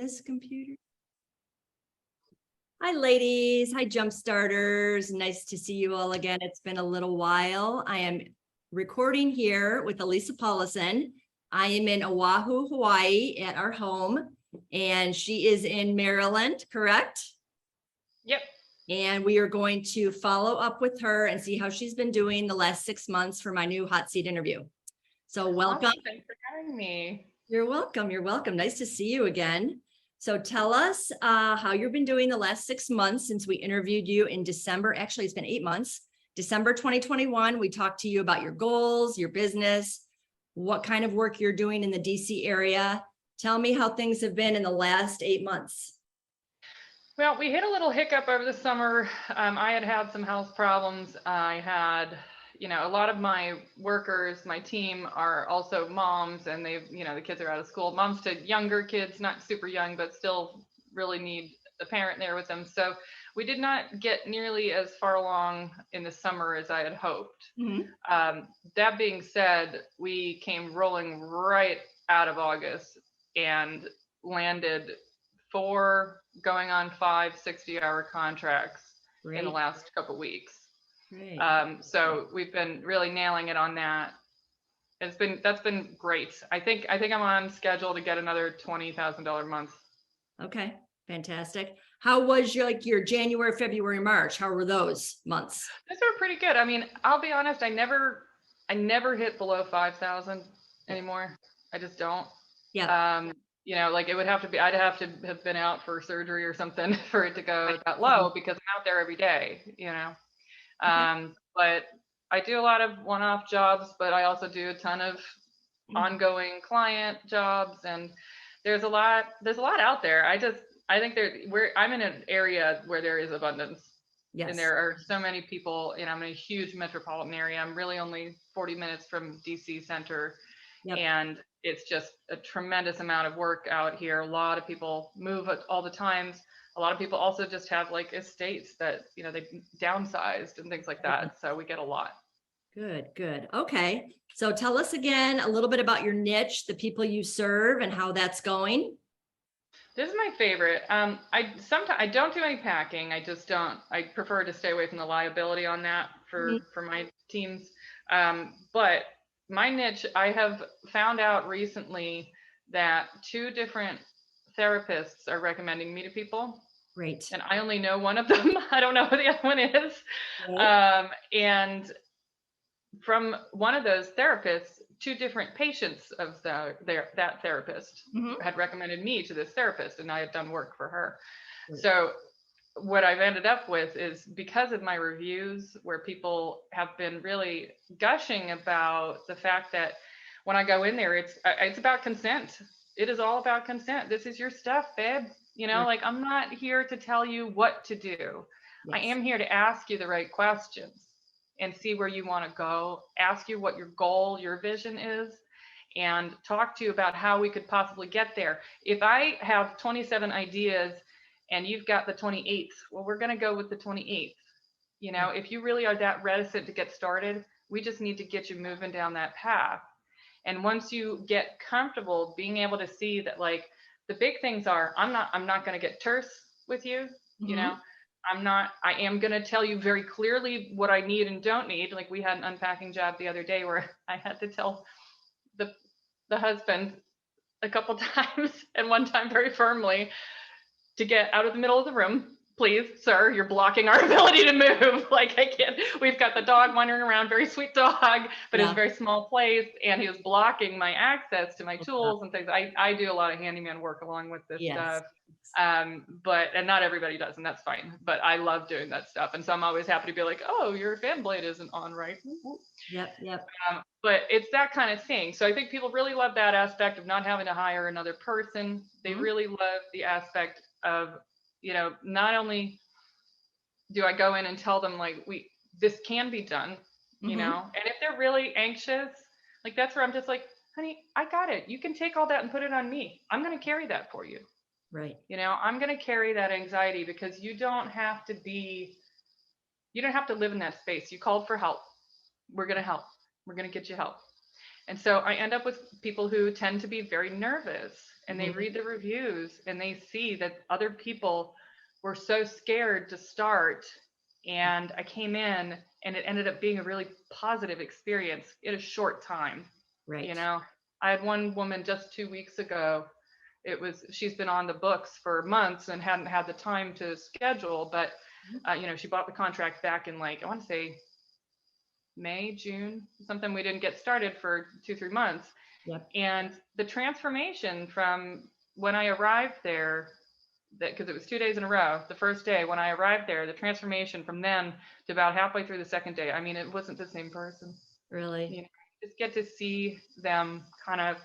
This computer. Hi, ladies. Hi, jump starters. Nice to see you all again. It's been a little while. I am recording here with Elissa Paullisen. I am in Oahu, Hawaii at our home, and she is in Maryland, correct? Yep. And we are going to follow up with her and see how she's been doing the last 6 months for my new hot seat interview. So welcome. Awesome. Thanks for having me. You're welcome. You're welcome. Nice to see you again. So tell us how you've been doing the last 6 months since we interviewed you in December. Actually, it's been 8 months. December 2021, we talked to you about your goals, your business, what kind of work you're doing in the DC area. Tell me how things have been in the last 8 months. Well, we hit a little hiccup over the summer. I had some health problems. I had, a lot of my workers, my team are also moms, and they've, the kids are out of school. Moms to younger kids, not super young, but still really need a parent there with them. So we did not get nearly as far along in the summer as I had hoped. Mm-hmm. That being said, we came rolling right out of August and landed 4 going on 5 60-hour contracts in the last couple of weeks. So we've been really nailing it on that. That's been great. I think I'm on schedule to get another $20,000 a month. Okay, fantastic. How was your January, February, March? How were those months? Those were pretty good. I mean, I'll be honest, I never hit below 5,000 anymore. I just don't. Yeah. It would have to be, I'd have to have been out for surgery or something for it to go that low, because I'm out there every day, But I do a lot of one-off jobs, but I also do a ton of ongoing client jobs, and there's a lot out there. I think I'm in an area where there is abundance. Yes. And there are so many people, I'm in a huge metropolitan area. I'm really only 40 minutes from DC center. Yep. And it's just a tremendous amount of work out here. A lot of people move all the time. A lot of people also just have estates that, they downsized and things like that. So we get a lot. Good. Okay. So tell us again a little bit about your niche, the people you serve, and how that's going. This is my favorite. I don't do any packing. I prefer to stay away from the liability on that for my teams. But my niche, I have found out recently that 2 different therapists are recommending me to people. Great. And I only know one of them. I don't know who the other one is. And from one of those therapists, 2 different patients of that therapist had recommended me to this therapist, and I had done work for her. Right. So what I've ended up with is, because of my reviews, where people have been really gushing about the fact that when I go in there, it's about consent. It is all about consent. This is your stuff, babe. I'm not here to tell you what to do. Yes. I am here to ask you the right questions and see where you want to go, ask you what your goal, your vision is, and talk to you about how we could possibly get there. If I have 27 ideas and you've got the 28th, well, we're going to go with the 28th. If you really are that reticent to get started, we just need to get you moving down that path. And once you get comfortable being able to see that, the big things are, I'm not going to get terse with you, I am going to tell you very clearly what I need and don't need. We had an unpacking job the other day where I had to tell the husband a couple times, and one time very firmly, to get out of the middle of the room. Please, sir, you're blocking our ability to move. I can't, we've got the dog wandering around, very sweet dog, but it's a very small place, and he was blocking my access to my tools and things. I do a lot of handyman work along with this stuff. And not everybody does, and that's fine, but I love doing that stuff. And so I'm always happy to be like, oh, your fan blade isn't on right. Yep. But it's that kind of thing. So I think people really love that aspect of not having to hire another person. They really love the aspect of, not only do I go in and tell them this can be done, and if they're really anxious, that's where I'm just like, honey, I got it. You can take all that and put it on me. I'm going to carry that for you. Right. I'm going to carry that anxiety, because you don't have to live in that space. You called for help. We're going to help. We're going to get you help. And so I end up with people who tend to be very nervous and they read the reviews and they see that other people were so scared to start. And I came in and it ended up being a really positive experience in a short time. Right. You know, I had one woman just 2 weeks ago. She's been on the books for months and hadn't had the time to schedule, but you know, she bought the contract back in like, I want to say May, June, something. We didn't get started for 2-3 months. Yep. And the transformation from when I arrived there, because it was 2 days in a row, the first day when I arrived there, the transformation from then to about halfway through the second day, I mean, it wasn't the same person. Really? You know, just get to see them kind of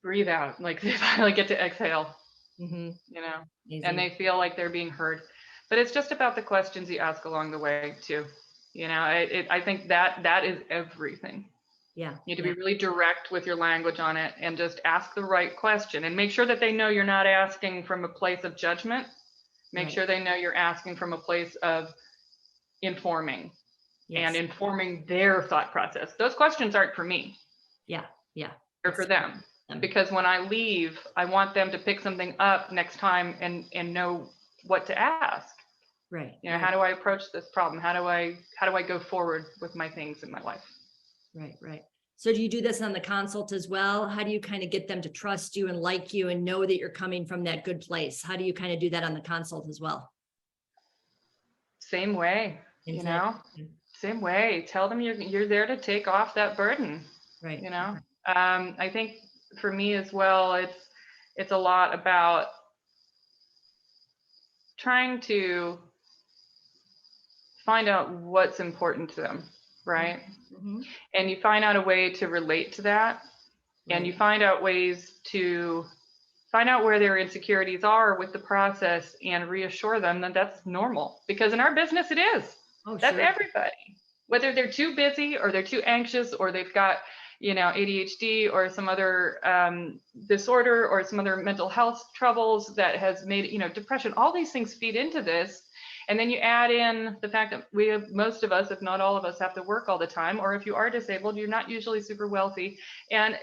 breathe out, like they finally get to exhale, you know, Amazing. and they feel like they're being heard. But it's just about the questions you ask along the way too. You know, I think that is everything. Yeah. You need to be really direct with your language on it and just ask the right question and make sure that they know you're not asking from a place of judgment. Make sure they know you're asking from a place of informing and informing their thought process. Those questions aren't for me. Yeah. Yeah. They're for them. Because when I leave, I want them to pick something up next time and know what to ask. Right. You know, how do I approach this problem? How do I go forward with my things in my life? Right, right. So do you do this on the consult as well? How do you kind of get them to trust you and like you and know that you're coming from that good place? How do you kind of do that on the consult as well? Same way, you know, same way. Tell them you're there to take off that burden. Right. You know, I think for me as well, it's a lot about trying to find out what's important to them, right? And you find out a way to relate to that, and you find out ways to find out where their insecurities are with the process and reassure them that that's normal, because in our business it is. That's everybody, whether they're too busy or they're too anxious or they've got, you know, ADHD or some other disorder or some other mental health troubles that has made, you know, depression. All these things feed into this. And then you add in the fact that most of us, if not all of us, have to work all the time. Or if you are disabled, you're not usually super wealthy. And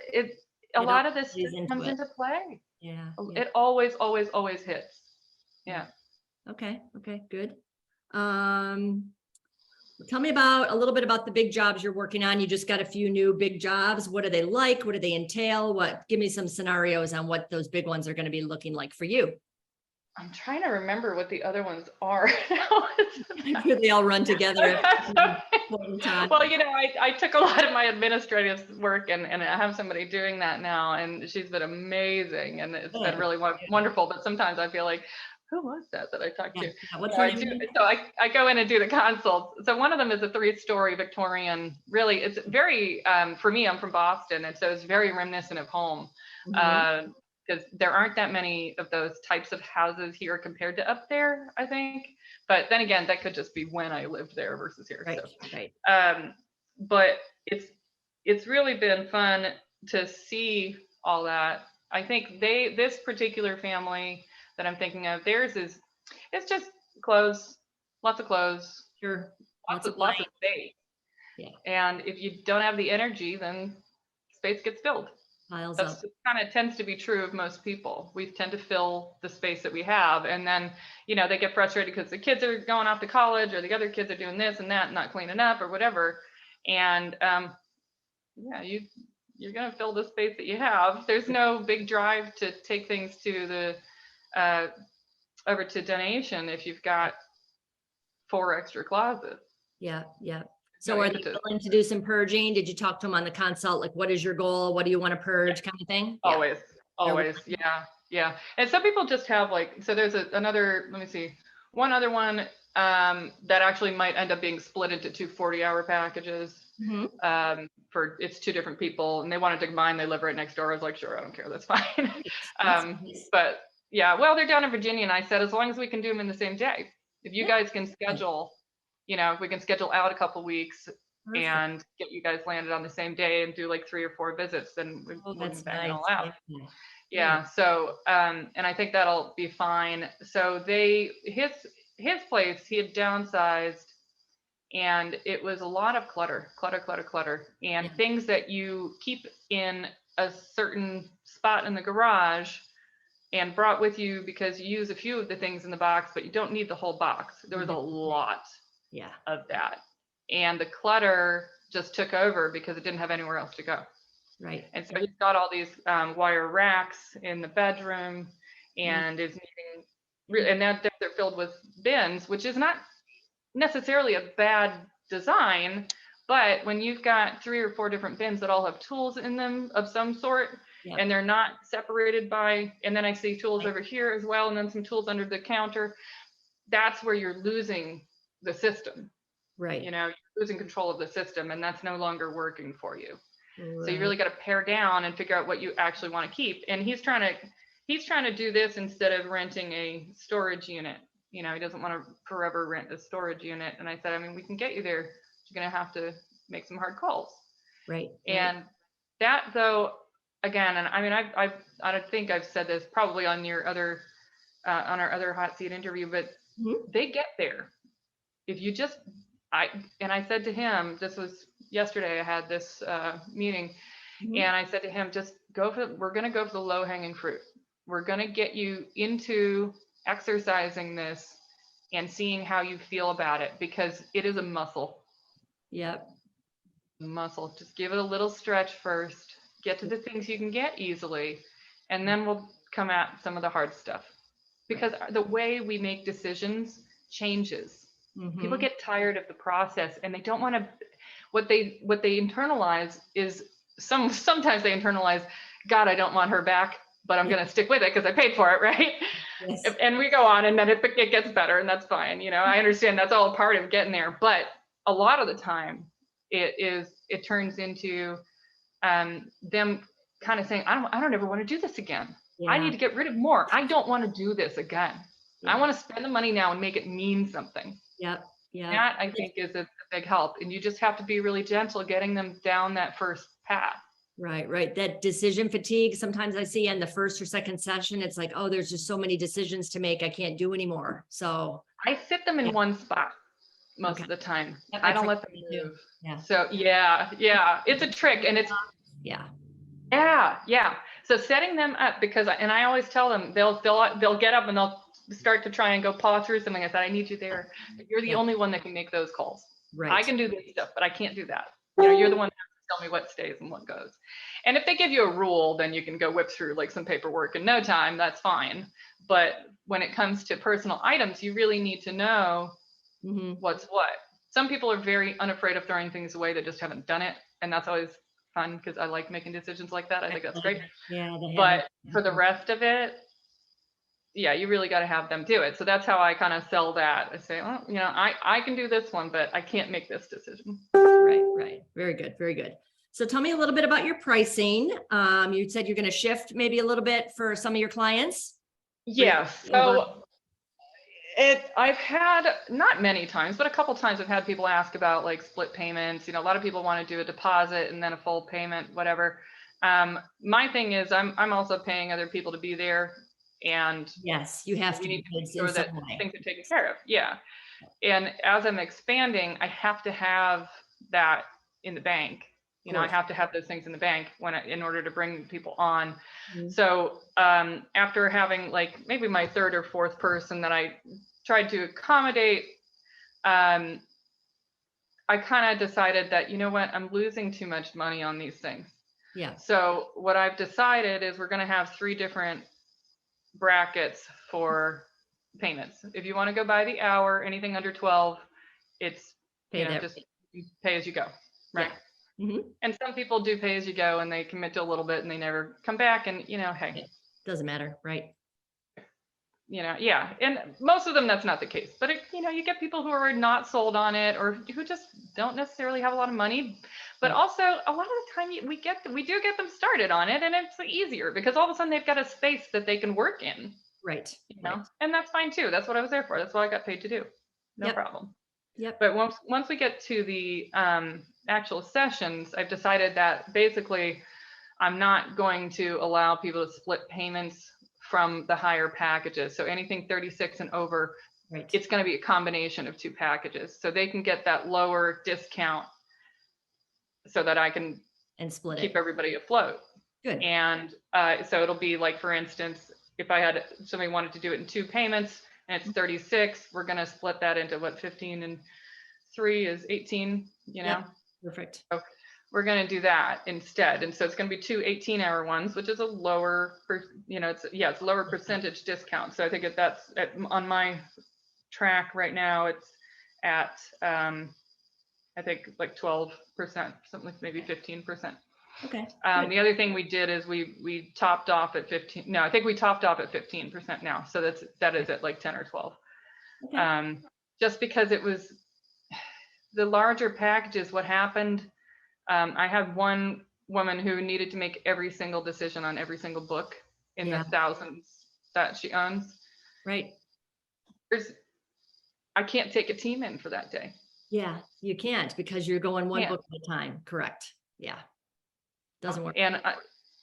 a lot of this comes into play. Yeah. It always, always, always hits. Yeah. Okay. Okay. Good. Tell me a little bit about the big jobs you're working on. You just got a few new big jobs. What are they like? What do they entail? Give me some scenarios on what those big ones are going to be looking like for you. I'm trying to remember what the other ones are. They all run together. Well, you know, I took a lot of my administrative work and I have somebody doing that now, and she's been amazing, and it's been really wonderful. But sometimes I feel like, who was that I talked to? What's her name? So I go in and do the consults. So one of them is a 3-story Victorian. Really, it's very, for me, I'm from Boston, and so it's very reminiscent of home. Because there aren't that many of those types of houses here compared to up there, I think. But then again, that could just be when I lived there versus here. But it's really been fun to see all that. I think this particular family that I'm thinking of, it's just clothes, lots of clothes, lots of space. Yeah. And if you don't have the energy, then space gets filled. That kind of tends to be true of most people. We tend to fill the space that we have, and then, you know, they get frustrated because the kids are going off to college or the other kids are doing this and that and not cleaning up or whatever. And yeah, you're going to fill the space that you have. There's no big drive to take things to the over to donation if you've got 4 extra closets. Yeah, yeah. So are they willing to do some purging? Did you talk to them on the consult? Like, what is your goal? What do you want to purge, kind of thing? Always. Yeah. Yeah. And some people just have like, so there's another, let me see, one other one that actually might end up being split into 2 40-hour packages. For it's 2 different people, and they wanted to combine. They live right next door. I was like, sure, I don't care. That's fine. But yeah, well, they're down in Virginia, and I said, as long as we can do them in the same day, if you guys can schedule, you know, if we can schedule out a couple weeks and get you guys landed on the same day and do like 3 or 4 visits, then we'll bang it all out. Yeah. So, and I think that'll be fine. So his place, he had downsized, and it was a lot of clutter, and things that you keep in a certain spot in the garage and brought with you because you use a few of the things in the box, but you don't need the whole box. There was a lot of that. And the clutter just took over because it didn't have anywhere else to go. Right. And so he's got all these wire racks in the bedroom and is needing, and now they're filled with bins, which is not necessarily a bad design, but when you've got 3 or 4 different bins that all have tools in them of some sort, and they're not separated by, and then I see tools over here as well, and then some tools under the counter, that's where you're losing the system. Right. You know, you're losing control of the system, and that's no longer working for you. Right. So you really got to pare down and figure out what you actually want to keep. And he's trying to do this instead of renting a storage unit. You know, he doesn't want to forever rent a storage unit. And I said, I mean, we can get you there. You're going to have to make some hard calls. Right. And that, though, again, and I mean, I think I've said this probably on your other, on our other hot seat interview, but they get there. If you just, I said to him, this was yesterday, I had this meeting, and I said to him, just we're going to go for the low hanging fruit. We're going to get you into exercising this and seeing how you feel about it, because it is a muscle. Yep. Muscle. Just give it a little stretch first, get to the things you can get easily, and then we'll come at some of the hard stuff, because the way we make decisions changes. People get tired of the process, and they don't want to, what they internalize is sometimes they internalize, God, I don't want her back, but I'm going to stick with it because I paid for it, right? Yes. And we go on, and then it gets better, and that's fine. You know, I understand that's all a part of getting there, but a lot of the time it turns into them kind of saying, I don't ever want to do this again. I need to get rid of more. I don't want to do this again. I want to spend the money now and make it mean something. Yep. Yeah. That, I think, is a big help. And you just have to be really gentle getting them down that first path. Right, right. That decision fatigue, sometimes I see in the first or second session, it's like, oh, there's just so many decisions to make, I can't do anymore. So I sit them in one spot most of the time. Yep, I don't let them move. too. Yeah. So yeah, it's a trick, and it's yeah. So setting them up, because I always tell them, they'll get up and they'll start to try and go paw through something. I said, I need you there. You're the only one that can make those calls. Right. I can do this stuff, but I can't do that. You know, you're the one that has to tell me what stays and what goes. And if they give you a rule, then you can go whip through like some paperwork in no time. That's fine. But when it comes to personal items, you really need to know what's what. Some people are very unafraid of throwing things away that just haven't done it. And that's always fun, because I like making decisions like that. I think that's great. Yeah. But for the rest of it, you really got to have them do it. So that's how I kind of sell that. I say, well, you know, I can do this one, but I can't make this decision. Right. Very good. Very good. So tell me a little bit about your pricing. You said you're going to shift maybe a little bit for some of your clients. Yeah. So I've had, not many times, but a couple times I've had people ask about like split payments. You know, a lot of people want to do a deposit and then a full payment, whatever. My thing is I'm also paying other people to be there. And yes, you have to need to make sure that things are taken care of. Yeah. And as I'm expanding, I have to have that in the bank. You know, I have to have those things in the bank in order to bring people on. So after having like maybe my third or fourth person that I tried to accommodate, I kind of decided that, you know what, I'm losing too much money on these things. Yeah. So what I've decided is we're going to have 3 different brackets for payments. If you want to go by the hour, anything under 12, it's just pay as you go, right? Yeah. And some people do pay as you go, and they commit to a little bit and they never come back, and you know, hey, doesn't matter, right? You know, yeah. And most of them, that's not the case, but you know, you get people who are not sold on it, or who just don't necessarily have a lot of money. But also, a lot of the time we do get them started on it, and it's easier because all of a sudden they've got a space that they can work in. Right. You know, and that's fine too. That's what I was there for. That's what I got paid to do. No problem. Yep. But once we get to the actual sessions, I've decided that basically I'm not going to allow people to split payments from the higher packages. So anything 36 and over, it's going to be a combination of 2 packages. So they can get that lower discount so that I can split keep everybody afloat. Good. And so it'll be like, for instance, if I had somebody wanted to do it in 2 payments and it's 36, we're going to split that into what, 15 and 3 is 18, you know? Yep. Perfect. So we're going to do that instead. And so it's going to be 2 18-hour ones, which is a lower, it's lower percentage discount. So I think that's on my track right now, it's at, I think like 12%, something like maybe 15%. Okay. The other thing we did is we topped off at 15. No, I think we topped off at 15% now. So that is at like 10 or 12. Okay. Just because it was the larger packages. What happened? I had one woman who needed to make every single decision on every single book in the thousands that she owns. Right. I can't take a team in for that day. Yeah, you can't, because you're going one book at a time. Correct. Yeah. Doesn't work. And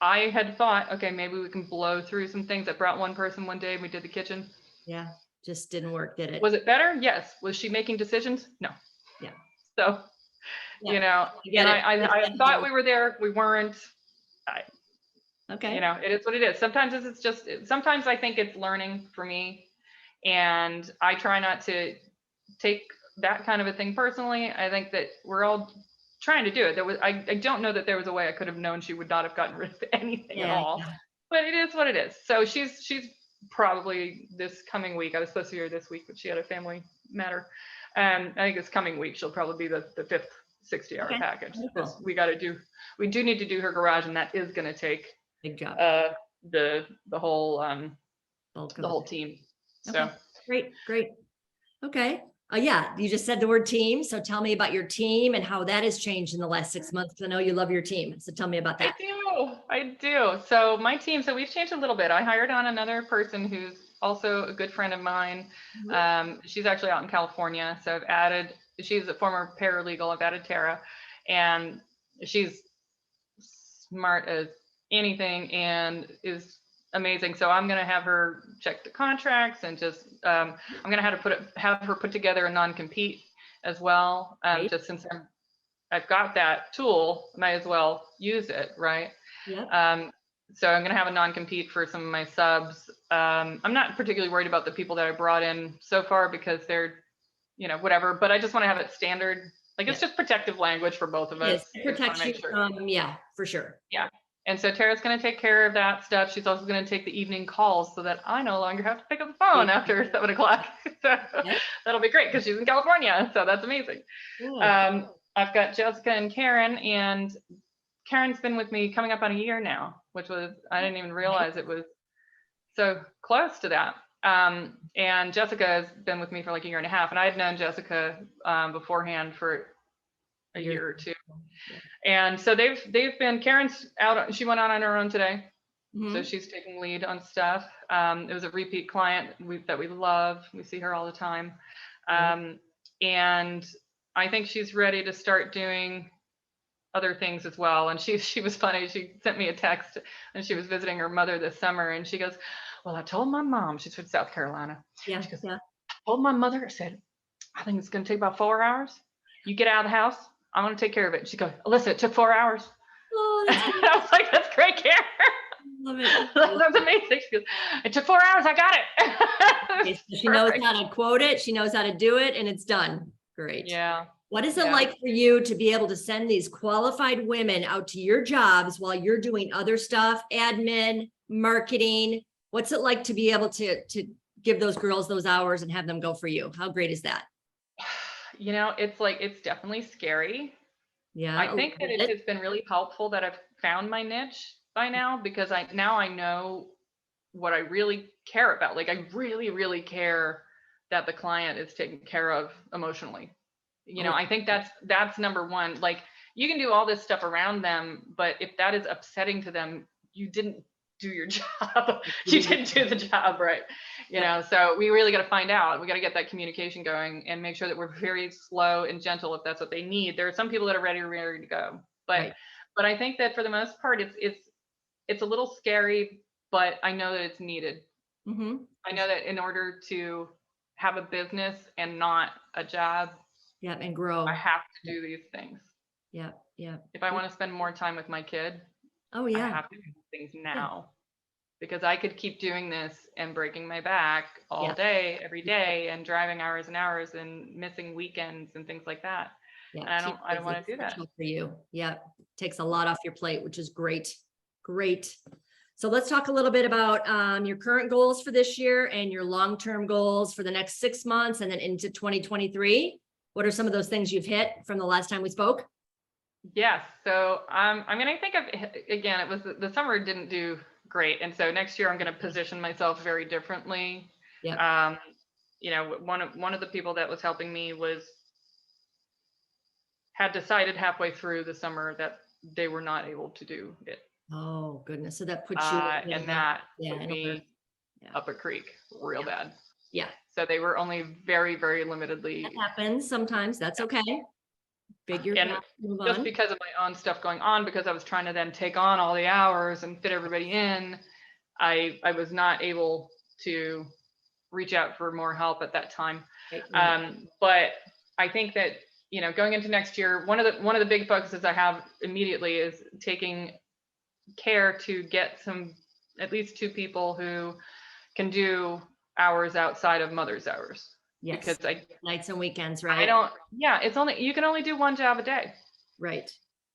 I had thought, okay, maybe we can blow through some things. I brought one person one day and we did the kitchen. Yeah. Just didn't work, did it? Was it better? Yes. Was she making decisions? No. Yeah. So, Yeah. you know, and I thought we were there. We weren't. Okay. You know, it is what it is. Sometimes I think it's learning for me, and I try not to take that kind of a thing personally. I think that we're all trying to do it. I don't know that there was a way I could have known she would not have gotten rid of anything at all, but it is what it is. So she's probably this coming week. I was supposed to be here this week, but she had a family matter. I think this coming week she'll probably be the 5th 60-hour package. We do need to do her garage, and that is going to take big job. The whole team. So great. Okay. Yeah, you just said the word team. So tell me about your team and how that has changed in the last 6 months. Because I know you love your team. So tell me about that. I do. So my team, we've changed a little bit. I hired on another person who's also a good friend of mine. She's actually out in California. So she's a former paralegal. I've added Tara, and she's smart as anything and is amazing. So I'm going to have her check the contracts and just, I'm going to have her put together a non-compete as well. Just since I've got that tool, might as well use it. Right. Yeah. So I'm going to have a non-compete for some of my subs. I'm not particularly worried about the people that I brought in so far because they're, whatever, but I just want to have it standard. Like it's just protective language for both of us. It protects you from, for sure. Yeah. And so Tara's going to take care of that stuff. She's also going to take the evening calls so that I no longer have to pick up the phone after 7 o'clock. So that'll be great because she's in California. So that's amazing. I've got Jessica and Karen, and Karen's been with me coming up on a year now, which was, I didn't even realize it was so close to that. And Jessica has been with me for like a year and a half, and I had known Jessica beforehand for a year or two. And so they've been, Karen's out, she went out on her own today. So she's taking lead on stuff. It was a repeat client that we love. We see her all the time. And I think she's ready to start doing other things as well. And she was funny. She sent me a text, and she was visiting her mother this summer, and she goes, well, I told my mom, she's from South Carolina. She goes, I told my mother, I said, I think it's going to take about 4 hours. You get out of the house, I'm going to take care of it. She goes, Elissa, it took 4 hours. Oh, I was like, that's great care. Love it. That's amazing. She goes, it took 4 hours. I got it. She knows how to quote it. She knows how to do it, and it's done. Great. Yeah. What is it like for you to be able to send these qualified women out to your jobs while you're doing other stuff, admin, marketing? What's it like to be able to give those girls those hours and have them go for you? How great is that? It's definitely scary. Yeah. I think that it has been really helpful that I've found my niche by now, because I know what I really care about. Like I really, really care that the client is taken care of emotionally. I think that's number one. Like you can do all this stuff around them, but if that is upsetting to them, you didn't do your job. You didn't do the job right. So we really got to find out. We got to get that communication going and make sure that we're very slow and gentle if that's what they need. There are some people that are ready to go, but I think that for the most part, it's a little scary, but I know that it's needed. I know that in order to have a business and not a job, and grow, I have to do these things. If I want to spend more time with my kid, Oh I yeah. have to do things now because I could keep doing this and breaking my back all day, every day, and driving hours and hours and missing weekends and things like that. Yeah. And I don't want to do that. For you. Yeah. Takes a lot off your plate, which is great. Great. So let's talk a little bit about your current goals for this year and your long-term goals for the next 6 months and then into 2023. What are some of those things you've hit from the last time we spoke? Yes. So I mean, I think again, it was the summer didn't do great. And so next year I'm going to position myself very differently. Yeah. You know, one of the people that was helping me had decided halfway through the summer that they were not able to do it. Oh goodness. So that puts you and that put in me up a creek real bad. Yeah. So they were only very, very limitedly. That happens sometimes. That's okay. Figure and just because of my own stuff going on, because I was trying to then take on all the hours and fit everybody in, I was not able to reach out for more help at that time. But I think that, you know, going into next year, one of the big focuses I have immediately is taking care to get at least 2 people who can do hours outside of mother's hours. Yes. Because nights and weekends, right? You can only do 1 job a day. Right.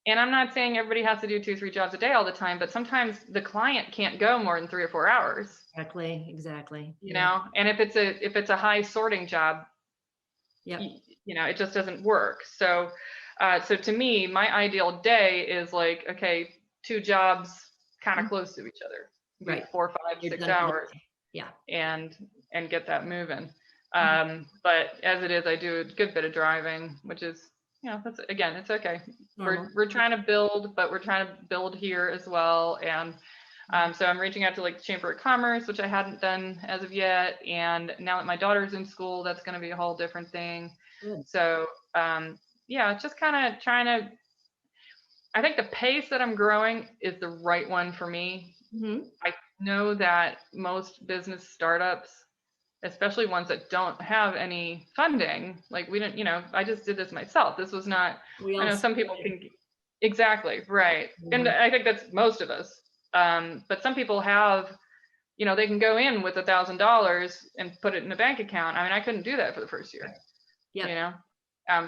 And I'm not saying everybody has to do 2, 3 jobs a day all the time, but sometimes the client can't go more than 3 or 4 hours. Exactly. You know, and if it's a high sorting job, you know, it just doesn't work. So to me, my ideal day is like, okay, 2 jobs kind of close to each other, right? 4, 5, 6 hours. Yeah. And get that moving. But as it is, I do a good bit of driving, which is, you know, it's okay. We're trying to build, but we're trying to build here as well. And so I'm reaching out to like the Chamber of Commerce, which I hadn't done as of yet. And now that my daughter's in school, that's going to be a whole different thing. Good. So just kind of trying to, I think the pace that I'm growing is the right one for me. I know that most business startups, especially ones that don't have any funding, like we didn't, you know, I just did this myself. This was not, I know some people can, exactly, right. And I think that's most of us. But some people have, you know, they can go in with $1,000 and put it in a bank account. I mean, I couldn't do that for the first year, you know?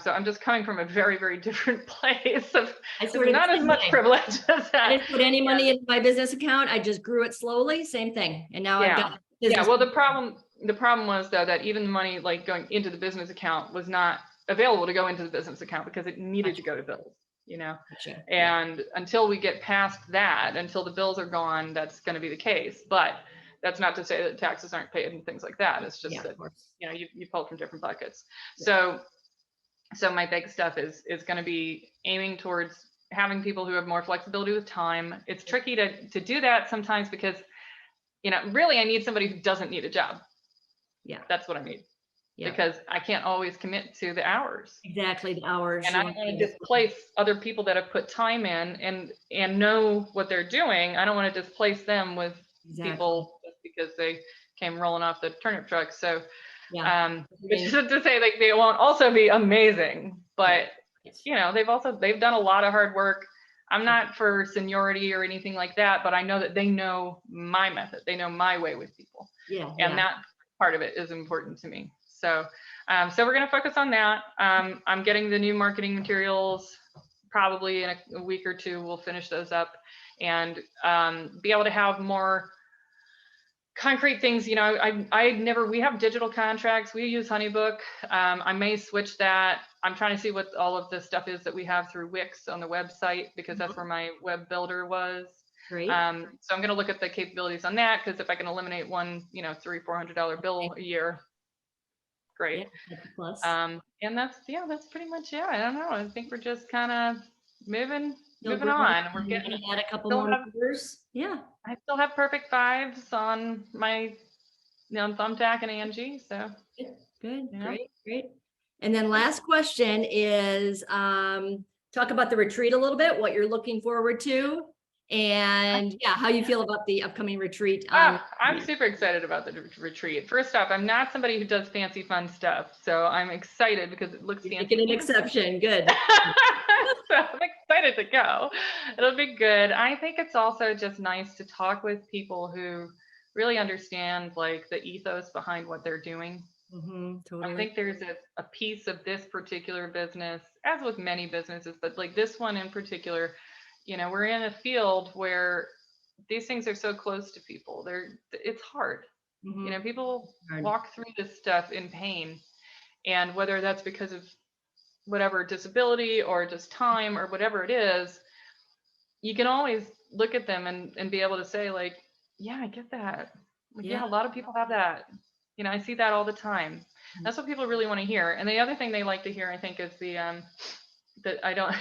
So I'm just coming from a very, very different place of not as much privilege as that. I didn't put any money in my business account. I just grew it slowly. Same thing. And now I've got business. Well, the problem was though that even the money like going into the business account was not available to go into the business account because it needed to go to bills, you know. And until we get past that, until the bills are gone, that's going to be the case. But that's not to say that taxes aren't paid and things like that. It's just that, you know, you pull from different buckets. So my big stuff is going to be aiming towards having people who have more flexibility with time. It's tricky to do that sometimes because, you know, really I need somebody who doesn't need a job. Yeah. That's what I need. Yeah. Because I can't always commit to the hours. Exactly, the hours. And I don't want to displace other people that have put time in and know what they're doing. I don't want to displace them with people just because they came rolling off the turnip truck. So which is to say, like, they won't also be amazing, but you know, they've done a lot of hard work. I'm not for seniority or anything like that, but I know that they know my method. They know my way with people. And that part of it is important to me. So, so we're going to focus on that. I'm getting the new marketing materials probably in a week or 2. We'll finish those up and be able to have more concrete things. You know, we have digital contracts. We use HoneyBook. I may switch that. I'm trying to see what all of the stuff is that we have through Wix on the website, because that's where my web builder was. Great. So I'm going to look at the capabilities on that, because if I can eliminate one, you know, $300-400 bill a year, great. Plus. And that's pretty much it. I don't know. I think we're just kind of moving on. We're getting add a couple more numbers. Yeah. I still have perfect 5s on my, on Thumbtack and Angie. So good. Great. And then last question is talk about the retreat a little bit, what you're looking forward to, and how you feel about the upcoming retreat. I'm super excited about the retreat. First off, I'm not somebody who does fancy fun stuff, so I'm excited because it looks fancy. Making an exception. Good. So I'm excited to go. It'll be good. I think it's also just nice to talk with people who really understand like the ethos behind what they're doing. Totally. I think there's a piece of this particular business, as with many businesses, but like this one in particular, you know, we're in a field where these things are so close to people. It's hard. You know, people walk through this stuff in pain, and whether that's because of whatever disability or just time or whatever it is, you can always look at them and be able to say like, yeah, I get that. Like, yeah, a lot of people have that. You know, I see that all the time. That's what people really want to hear. And the other thing they like to hear, I think, is the that I don't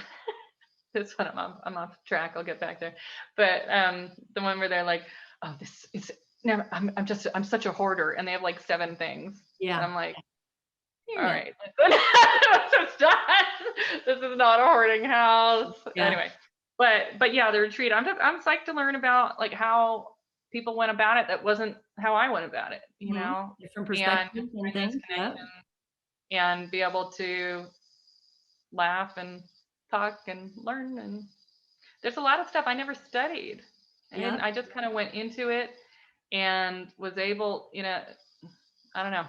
this one I'm off track. I'll get back there. But the one where they're like, oh, this is never, I'm such a hoarder, and they have like 7 things. Yeah. And I'm like, all right, listen, this is not a hoarding house. Yeah. Anyway, but yeah, the retreat, I'm psyched to learn about like how people went about it. That wasn't how I went about it, you know, different perspectives and things, and be able to laugh and talk and learn. And there's a lot of stuff I never studied, and I just kind of went into it and was able, you know, I don't know,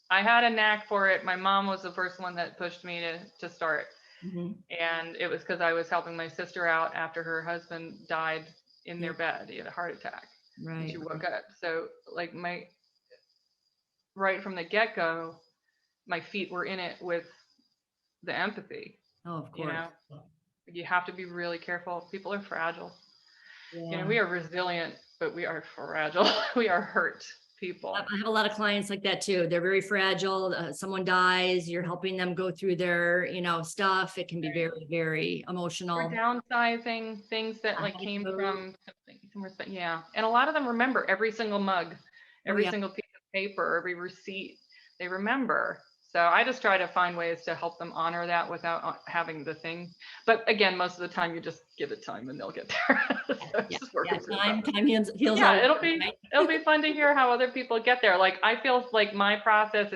I had a knack for it. My mom was the first one that pushed me to start. And it was because I was helping my sister out after her husband died in their bed. He had a heart attack. Right. And she woke up. So like right from the get-go, my feet were in it with the empathy. Oh, of course. You know, you have to be really careful. People are fragile. You know, we are resilient, but we are fragile. We are hurt people. I have a lot of clients like that too. They're very fragile. Someone dies, you're helping them go through their, you know, stuff. It can be very, very emotional. We're downsizing things that like came from something. Yeah. And a lot of them remember every single mug, every single piece of paper, every receipt they remember. So I just try to find ways to help them honor that without having the thing. But again, most of the time you just give it time and they'll get there. So time heals. Yeah, it'll be fun to hear how other people get there. Like I feel like my process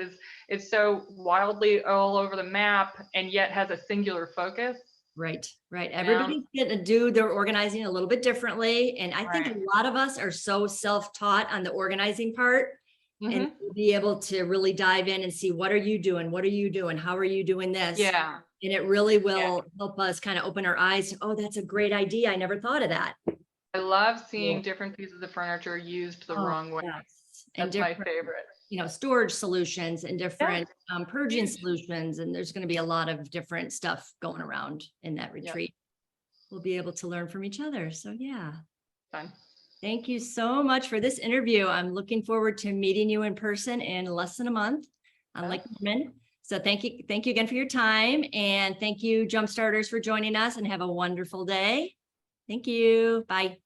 is so wildly all over the map and yet has a singular focus. Right. Everybody's going to do their organizing a little bit differently. And I think a lot of us are so self-taught on the organizing part. And be able to really dive in and see, what are you doing? What are you doing? How are you doing this? Yeah. And it really will help us kind of open our eyes. Oh, that's a great idea. I never thought of that. I love seeing different pieces of furniture used the wrong way. That's my favorite. You know, storage solutions and different purging solutions. And there's going to be a lot of different stuff going around in that retreat. We'll be able to learn from each other. So Fun. Thank you so much for this interview. I'm looking forward to meeting you in person in less than a month on Lake Norman. So thank you again for your time, and thank you, Jumpstarters, for joining us, and have a wonderful day. Thank you. Bye.